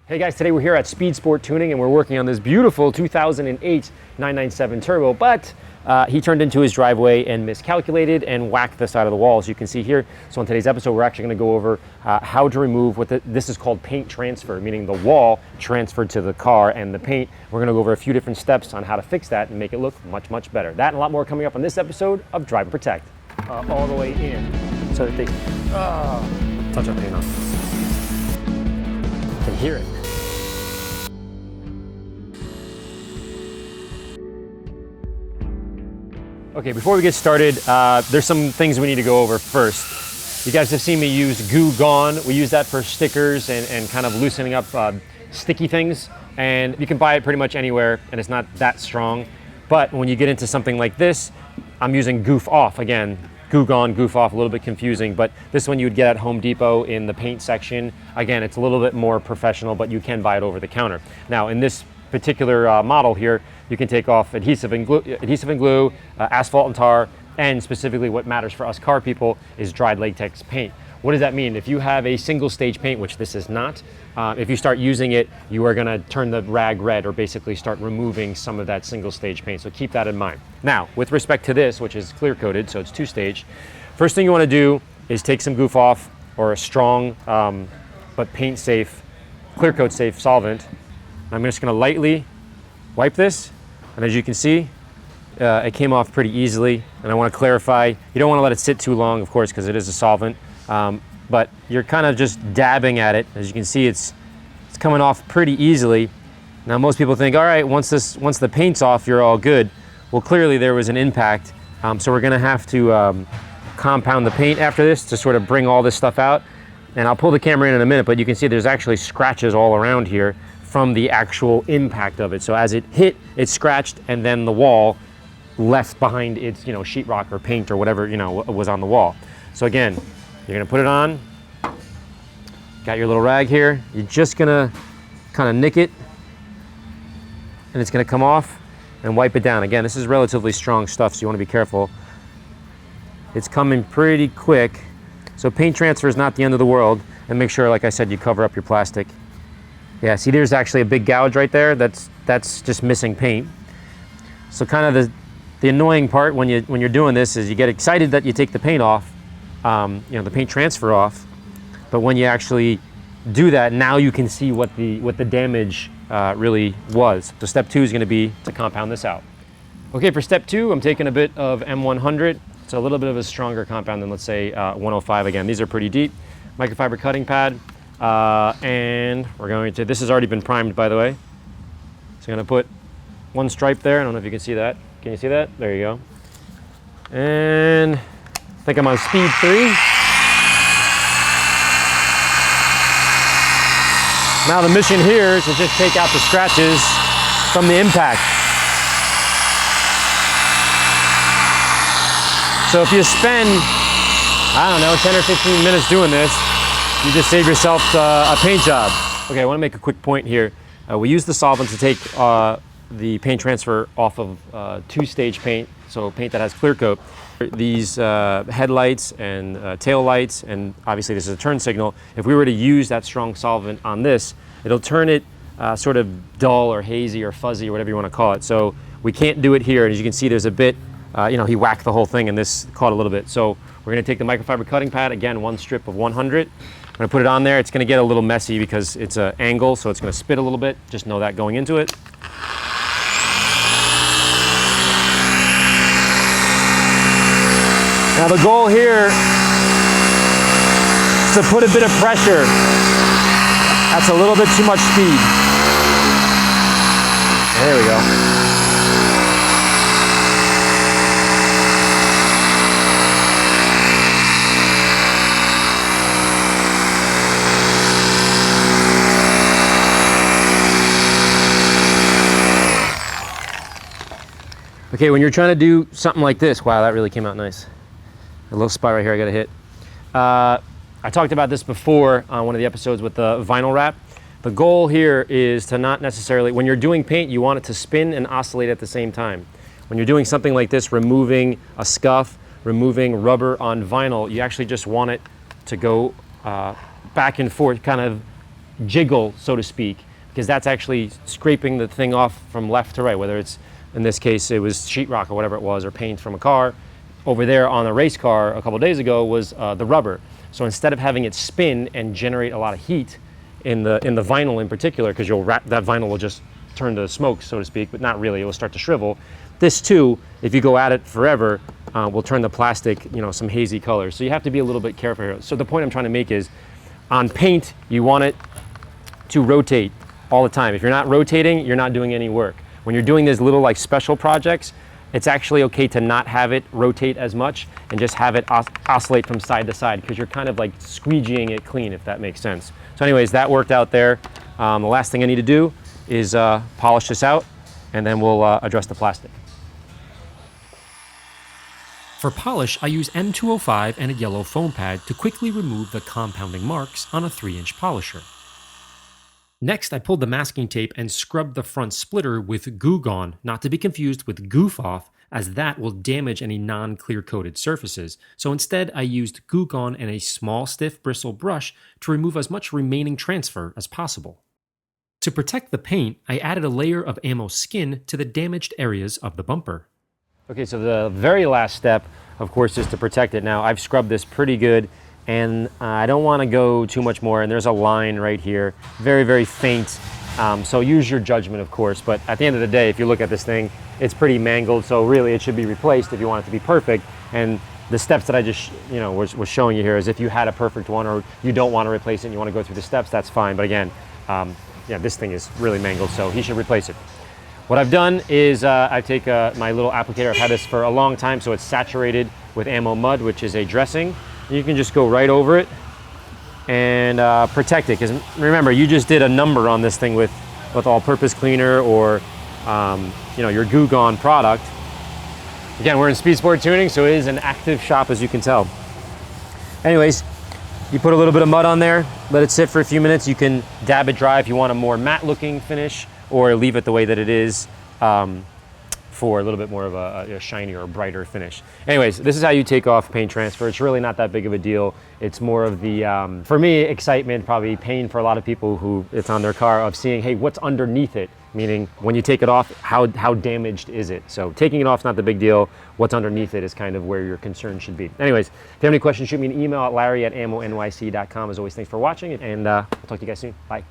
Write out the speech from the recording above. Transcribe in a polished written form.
Hey guys, today we're here at Speed Sport Tuning and we're working on this beautiful 2008 997 Turbo, but he turned into his driveway and miscalculated and whacked the side of the wall, as you can see here. So in today's episode, we're actually going to go over how to remove this is called paint transfer, meaning the wall transferred to the car and the paint. We're going to go over a few different steps on how to fix that and make it look much, much better. That and a lot more coming up on this episode of Drive and Protect. All the way in so that they touch that paint off. Can hear it. Okay, before we get started, there's some things we need to go over first. You guys have seen me use Goo Gone. We use that for stickers and kind of loosening up sticky things. And you can buy it pretty much anywhere, and it's not that strong. But when you get into something like this, I'm using Goof Off. Again, Goo Gone, Goof Off, a little bit confusing, but this one you would get at Home Depot in the paint section. Again, it's a little bit more professional, but you can buy it over the counter. Now, in this particular model here, you can take off adhesive and glue, asphalt and tar, and specifically what matters for us car people is dried latex paint. What does that mean? If you have a single stage paint, which this is not, if you start using it, you are gonna turn the rag red or basically start removing some of that single stage paint. So keep that in mind. Now, with respect to this, which is clear coated, so it's two-stage, first thing you wanna do is take some Goof Off or a strong but paint safe, clear coat safe solvent. I'm just gonna lightly wipe this, and as you can see, it came off pretty easily. And I wanna clarify, you don't wanna let it sit too long, of course, because it is a solvent, but you're kind of just dabbing at it. As you can see, it's coming off pretty easily. Now, most people think, all right, once the paint's off, you're all good. Well, clearly there was an impact, so we're gonna have to compound the paint after this to sort of bring all this stuff out. And I'll pull the camera in a minute, but you can see there's actually scratches all around here from the actual impact of it. So as it hit, it scratched, and then the wall left behind its, sheetrock or paint or whatever, was on the wall. So again, you're gonna put it on, got your little rag here, you're just gonna kind of nick it, and it's gonna come off and wipe it down. Again, this is relatively strong stuff, so you wanna be careful. It's coming pretty quick. So paint transfer is not the end of the world, and make sure, like I said, you cover up your plastic. Yeah, see, there's actually a big gouge right there. That's just missing paint. So kind of the annoying part when you're doing this is you get excited that you take the paint off, the paint transfer off, but when you actually do that, now you can see what the damage really was. So step 2 is going to be to compound this out. Okay, for step 2, I'm taking a bit of M100. It's a little bit of a stronger compound than, let's say, 105. Again, these are pretty deep. Microfiber cutting pad. And we're going to, this has already been primed, by the way. So I'm going to put one stripe there. I don't know if you can see that. Can you see that? There you go. And I think I'm on speed 3. Now the mission here is to just take out the scratches from the impact. So if you spend, I don't know, 10 or 15 minutes doing this, you just save yourself a paint job. Okay, I want to make a quick point here. We use the solvent to take the paint transfer off of two-stage paint, so paint that has clear coat. These headlights and tail lights, and obviously this is a turn signal. If we were to use that strong solvent on this, it'll turn it sort of dull or hazy or fuzzy or whatever you want to call it. So we can't do it here. And as you can see, there's a bit, he whacked the whole thing and this caught a little bit. So we're going to take the microfiber cutting pad, again, one strip of 100. I'm gonna put it on there. It's gonna get a little messy because it's an angle, so it's gonna spit a little bit. Just know that going into it. Now the goal here is to put a bit of pressure. That's a little bit too much speed. There we go. Okay, when you're trying to do something like this, wow, that really came out nice. A little spot right here I gotta hit. I talked about this before on one of the episodes with the vinyl wrap. The goal here is to not necessarily, when you're doing paint, you want it to spin and oscillate at the same time. When you're doing something like this, removing a scuff, removing rubber on vinyl, you actually just want it to go back and forth, kind of jiggle, so to speak, because that's actually scraping the thing off from left to right, whether it's, in this case, it was sheetrock or whatever it was, or paint from a car. Over there on the race car a couple days ago was the rubber. So instead of having it spin and generate a lot of heat in the vinyl in particular, because that vinyl will just turn to smoke, so to speak, but not really, it will start to shrivel. This too, if you go at it forever, will turn the plastic, some hazy colors. So you have to be a little bit careful here. So the point I'm trying to make is, on paint, you want it to rotate all the time. If you're not rotating, you're not doing any work. When you're doing these little like special projects, it's actually okay to not have it rotate as much and just have it oscillate from side to side, because you're kind of like squeegeeing it clean, if that makes sense. So anyways, that worked out there. The last thing I need to do is polish this out, and then we'll address the plastic. For polish, I use M205 and a yellow foam pad to quickly remove the compounding marks on a 3-inch polisher. Next, I pulled the masking tape and scrubbed the front splitter with Goo Gone, not to be confused with Goof Off, as that will damage any non-clear coated surfaces. So instead, I used Goo Gone and a small stiff bristle brush to remove as much remaining transfer as possible. To protect the paint, I added a layer of ammo skin to the damaged areas of the bumper. Okay, so the very last step, of course, is to protect it. Now, I've scrubbed this pretty good, and I don't want to go too much more, and there's a line right here, very, very faint, so use your judgment, of course, but at the end of the day, if you look at this thing, it's pretty mangled, so really it should be replaced if you want it to be perfect. And the steps that I just was showing you here is if you had a perfect one, or you don't want to replace it and you want to go through the steps, that's fine. But again, this thing is really mangled, so he should replace it. What I've done is I take my little applicator. I've had this for a long time, so it's saturated with Ammo Mud, which is a dressing. You can just go right over it and protect it, because remember, you just did a number on this thing with all-purpose cleaner or your Goo Gone product. Again, we're in Speed Sport Tuning, so it is an active shop, as you can tell. Anyways, you put a little bit of mud on there, let it sit for a few minutes. You can dab it dry if you want a more matte looking finish, or leave it the way that it is for a little bit more of a shinier or brighter finish. Anyways, this is how you take off paint transfer. It's really not that big of a deal. It's more of the, for me, excitement, probably pain for a lot of people who it's on their car, of seeing, hey, what's underneath it? Meaning, when you take it off, how damaged is it? So taking it off is not the big deal. What's underneath it is kind of where your concern should be. Anyways, if you have any questions, shoot me an email at larry@AMMONYC.com. As always, thanks for watching, and I'll talk to you guys soon. Bye.